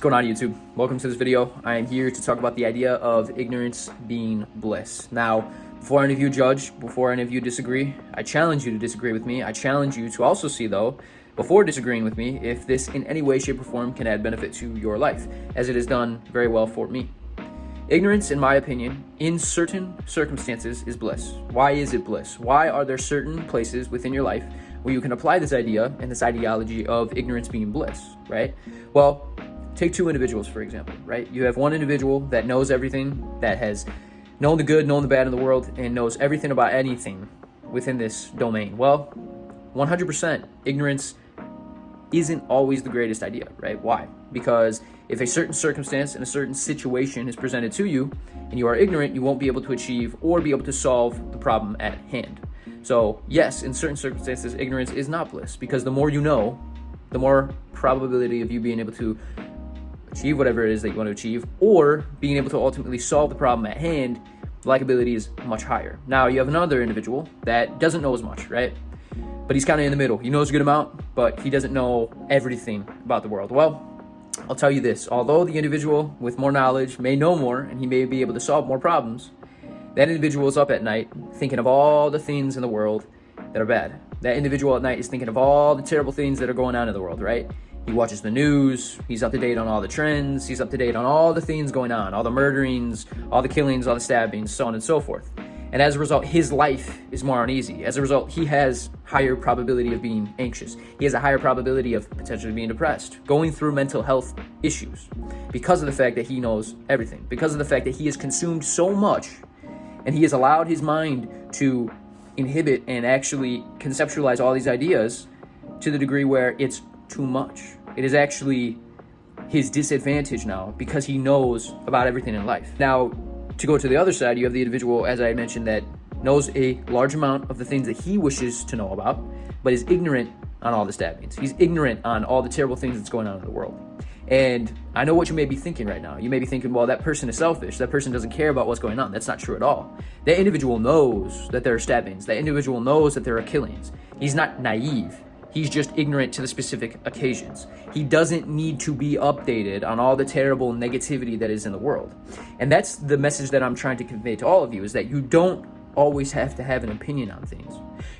going on, YouTube? Welcome to this video. I am here to talk about the idea of ignorance being bliss. Now, before any of you judge, before any of you disagree, I challenge you to disagree with me. I challenge you to also see, though, before disagreeing with me, if this in any way, shape, or form can add benefit to your life, as it has done very well for me. Ignorance, in my opinion, in certain circumstances is bliss. Why is it bliss? Why are there certain places within your life where you can apply this idea and this ideology of ignorance being bliss, right? Well, take two individuals, for example, right? You have one individual that knows everything, that has known the good, known the bad in the world, and knows everything about anything within this domain. Well, 100% ignorance isn't always the greatest idea, right? Why? Because if a certain circumstance and a certain situation is presented to you and you are ignorant, you won't be able to achieve or be able to solve the problem at hand. So yes, in certain circumstances, ignorance is not bliss, because the more you know, the more probability of you being able to achieve whatever it is that you want to achieve, or being able to ultimately solve the problem at hand, the likability is much higher. Now, you have another individual that doesn't know as much, right? But he's kind of in the middle. He knows a good amount, but he doesn't know everything about the world. Well, I'll tell you this. Although the individual with more knowledge may know more, and he may be able to solve more problems, that individual is up at night thinking of all the things in the world that are bad. That individual at night is thinking of all the terrible things that are going on in the world, right? He watches the news, he's up to date on all the trends, he's up to date on all the things going on, all the murderings, all the killings, all the stabbings, so on and so forth. And as a result, his life is more uneasy. As a result, he has higher probability of being anxious. He has a higher probability of potentially being depressed, going through mental health issues, because of the fact that he knows everything, because of the fact that he has consumed so much, and he has allowed his mind to inhibit and actually conceptualize all these ideas to the degree where it's too much. It is actually his disadvantage now, because he knows about everything in life. Now, to go to the other side, you have the individual, as I mentioned, that knows a large amount of the things that he wishes to know about, but is ignorant on all the stabbings. He's ignorant on all the terrible things that's going on in the world. And I know what you may be thinking right now. You may be thinking, well, that person is selfish. That person doesn't care about what's going on. That's not true at all. That individual knows that there are stabbings. That individual knows that there are killings. He's not naive. He's just ignorant to the specific occasions. He doesn't need to be updated on all the terrible negativity that is in the world. And that's the message that I'm trying to convey to all of you, is that you don't always have to have an opinion on things.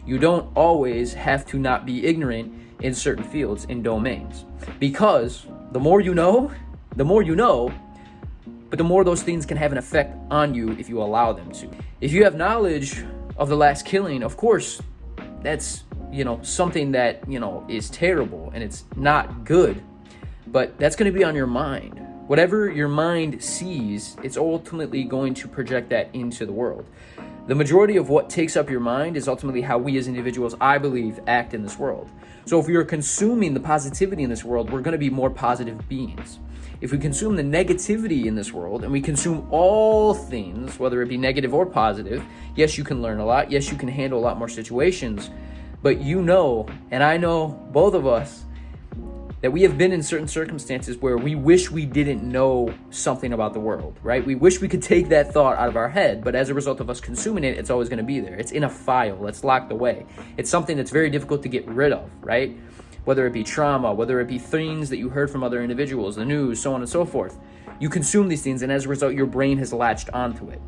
You don't always have to not be ignorant in certain fields, in domains. Because the more you know, but the more those things can have an effect on you if you allow them to. If you have knowledge of the last killing, of course, that's something that, is terrible and it's not good, but that's going to be on your mind. Whatever your mind sees, it's ultimately going to project that into the world. The majority of what takes up your mind is ultimately how we as individuals, I believe, act in this world. So if we are consuming the positivity in this world, we're going to be more positive beings. If we consume the negativity in this world, and we consume all things, whether it be negative or positive, yes, you can learn a lot. Yes, you can handle a lot more situations. But and I know, both of us, that we have been in certain circumstances where we wish we didn't know something about the world, right? We wish we could take that thought out of our head, but as a result of us consuming it, it's always going to be there. It's in a file. It's locked away. It's something that's very difficult to get rid of, right? Whether it be trauma, whether it be things that you heard from other individuals, the news, so on and so forth. You consume these things, and as a result, your brain has latched onto it.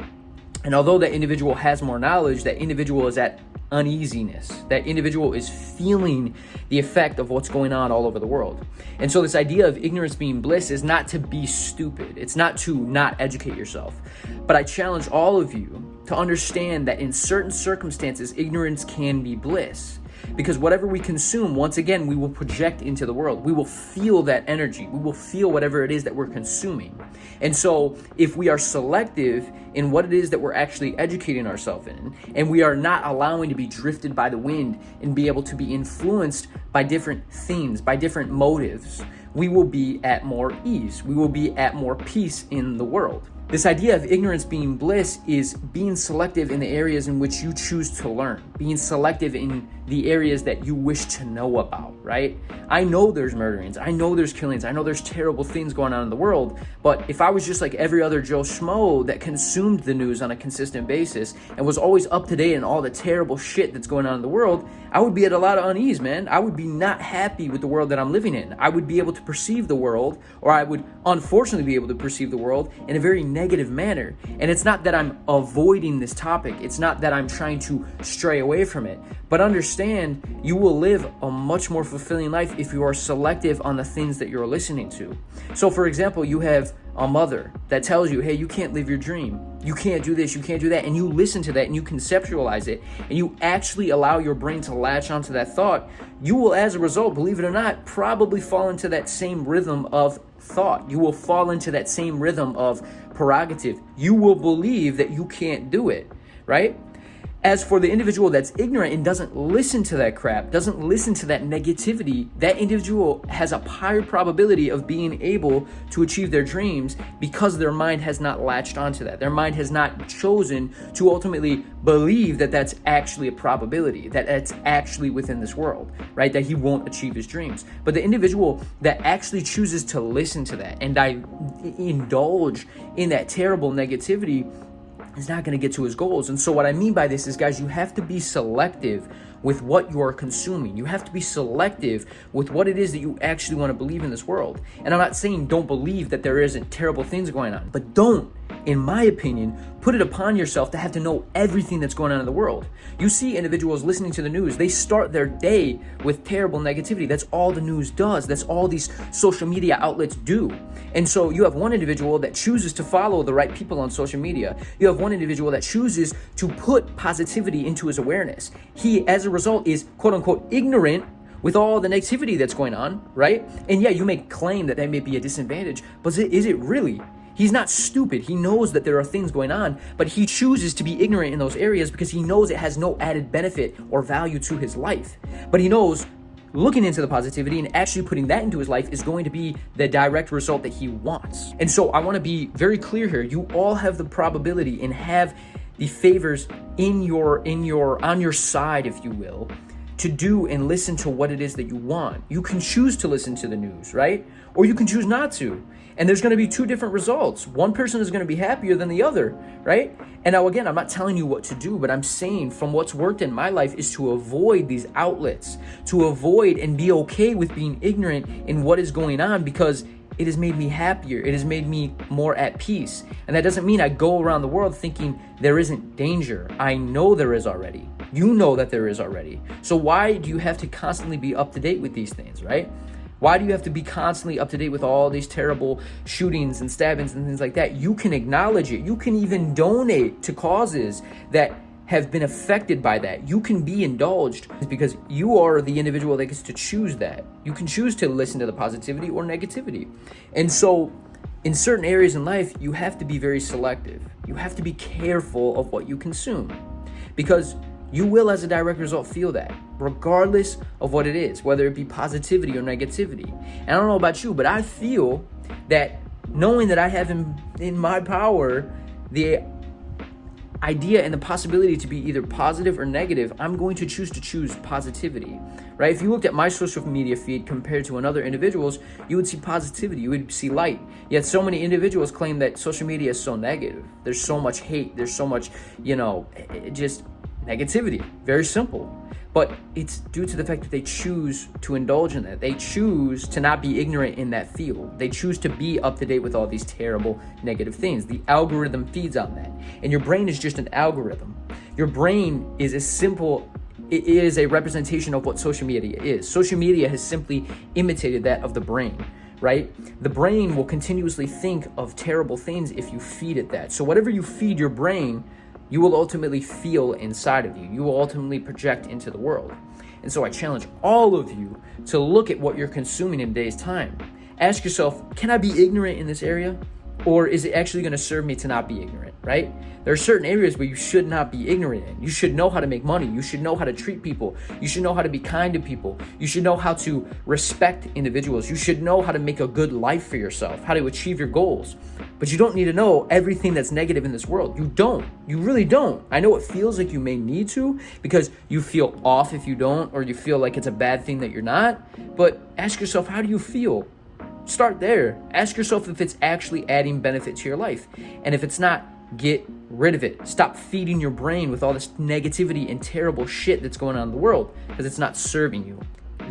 And although that individual has more knowledge, that individual is at uneasiness. That individual is feeling the effect of what's going on all over the world. And so this idea of ignorance being bliss is not to be stupid. It's not to not educate yourself. But I challenge all of you to understand that in certain circumstances, ignorance can be bliss. Because whatever we consume, once again, we will project into the world. We will feel that energy. We will feel whatever it is that we're consuming. And so if we are selective in what it is that we're actually educating ourselves in, and we are not allowing to be drifted by the wind and be able to be influenced by different things, by different motives, we will be at more ease. We will be at more peace in the world. This idea of ignorance being bliss is being selective in the areas in which you choose to learn, being selective in the areas that you wish to know about, right? I know there's murderings, I know there's killings, I know there's terrible things going on in the world, but if I was just like every other Joe Schmo that consumed the news on a consistent basis and was always up to date in all the terrible shit that's going on in the world, I would be at a lot of unease, man. I would be not happy with the world that I'm living in. I would be able to perceive the world, or I would unfortunately be able to perceive the world in a very negative manner. And it's not that I'm avoiding this topic. It's not that I'm trying to stray away from it. But understand, you will live a much more fulfilling life if you are selective on the things that you're listening to. So for example, you have a mother that tells you, hey, you can't live your dream. You can't do this, you can't do that. And you listen to that and you conceptualize it and you actually allow your brain to latch onto that thought. You will, as a result, believe it or not, probably fall into that same rhythm of thought. You will fall into that same rhythm of prerogative. You will believe that you can't do it, right? As for the individual that's ignorant and doesn't listen to that crap, doesn't listen to that negativity, that individual has a higher probability of being able to achieve their dreams because their mind has not latched onto that. Their mind has not chosen to ultimately believe that that's actually a probability, that it's actually within this world, right? That he won't achieve his dreams. But the individual that actually chooses to listen to that and indulge in that terrible negativity is not going to get to his goals. And so what I mean by this is, guys, you have to be selective with what you are consuming. You have to be selective with what it is that you actually want to believe in this world. And I'm not saying don't believe that there isn't terrible things going on, but don't, in my opinion, put it upon yourself to have to know everything that's going on in the world. You see individuals listening to the news, they start their day with terrible negativity. That's all the news does. That's all these social media outlets do. And so you have one individual that chooses to follow the right people on social media. You have one individual that chooses to put positivity into his awareness. He, as a result, is quote unquote ignorant with all the negativity that's going on, right? And yeah, you may claim that may be a disadvantage, but is it really? He's not stupid. He knows that there are things going on, but he chooses to be ignorant in those areas because he knows it has no added benefit or value to his life. But he knows looking into the positivity and actually putting that into his life is going to be the direct result that he wants. And so I want to be very clear here. You all have the probability and have the favors on your side, if you will, to do and listen to what it is that you want. You can choose to listen to the news, right? Or you can choose not to. And there's going to be two different results. One person is going to be happier than the other, right? And now again, I'm not telling you what to do, but I'm saying from what's worked in my life is to avoid these outlets, to avoid and be okay with being ignorant in what is going on because it has made me happier. It has made me more at peace. And that doesn't mean I go around the world thinking there isn't danger. I know there is already. You know that there is already. So why do you have to constantly be up to date with these things, right? Why do you have to be constantly up to date with all these terrible shootings and stabbings and things like that? You can acknowledge it. You can even donate to causes that have been affected by that. You can be indulged because you are the individual that gets to choose that. You can choose to listen to the positivity or negativity. And so in certain areas in life, you have to be very selective. You have to be careful of what you consume because you will, as a direct result, feel that, regardless of what it is, whether it be positivity or negativity. And I don't know about you, but I feel that knowing that I have in my power the idea and the possibility to be either positive or negative, I'm going to choose positivity, right? If you looked at my social media feed compared to another individual's, you would see positivity, you would see light. Yet so many individuals claim that social media is so negative. There's so much hate. There's so much, just negativity. Very simple. But it's due to the fact that they choose to indulge in that. They choose to not be ignorant in that field. They choose to be up to date with all these terrible negative things. The algorithm feeds on that. And your brain is just an algorithm. Your brain is as simple, it is a representation of what social media is. Social media has simply imitated that of the brain, right? The brain will continuously think of terrible things if you feed it that. So whatever you feed your brain, you will ultimately feel inside of you. You will ultimately project into the world. And so I challenge all of you to look at what you're consuming in today's time. Ask yourself, can I be ignorant in this area? Or is it actually going to serve me to not be ignorant? right? There are certain areas where you should not be ignorant in. You should know how to make money. You should know how to treat people. You should know how to be kind to people. You should know how to respect individuals. You should know how to make a good life for yourself, how to achieve your goals. But you don't need to know everything that's negative in this world. You don't. You really don't. I know it feels like you may need to because you feel off if you don't, or you feel like it's a bad thing that you're not. But ask yourself, how do you feel? Start there. Ask yourself if it's actually adding benefit to your life. And if it's not, get rid of it. Stop feeding your brain with all this negativity and terrible shit that's going on in the world because it's not serving you.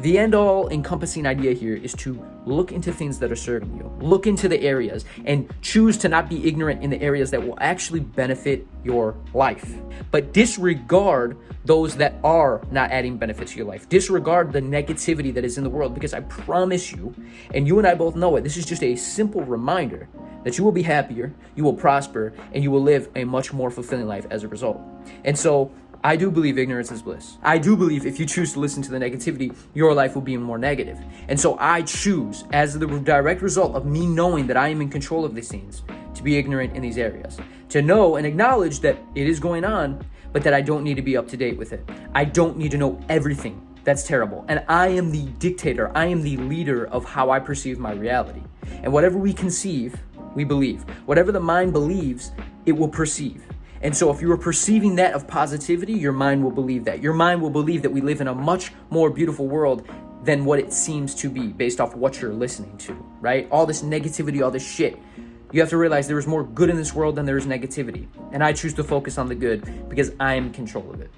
The end-all encompassing idea here is to look into things that are serving you. Look into the areas and choose to not be ignorant in the areas that will actually benefit your life. But disregard those that are not adding benefit to your life. Disregard the negativity that is in the world, because I promise you, and you and I both know it, this is just a simple reminder that you will be happier, you will prosper, and you will live a much more fulfilling life as a result. And so I do believe ignorance is bliss. I do believe if you choose to listen to the negativity, your life will be more negative. And so I choose, as the direct result of me knowing that I am in control of these things, to be ignorant in these areas. To know and acknowledge that it is going on, but that I don't need to be up to date with it. I don't need to know everything. That's terrible. And I am the dictator. I am the leader of how I perceive my reality. And whatever we conceive, we believe. Whatever the mind believes, it will perceive. And so if you are perceiving that of positivity, your mind will believe that. Your mind will believe that we live in a much more beautiful world than what it seems to be based off of what you're listening to, right? All this negativity, all this shit. You have to realize there is more good in this world than there is negativity. And I choose to focus on the good because I am in control of it.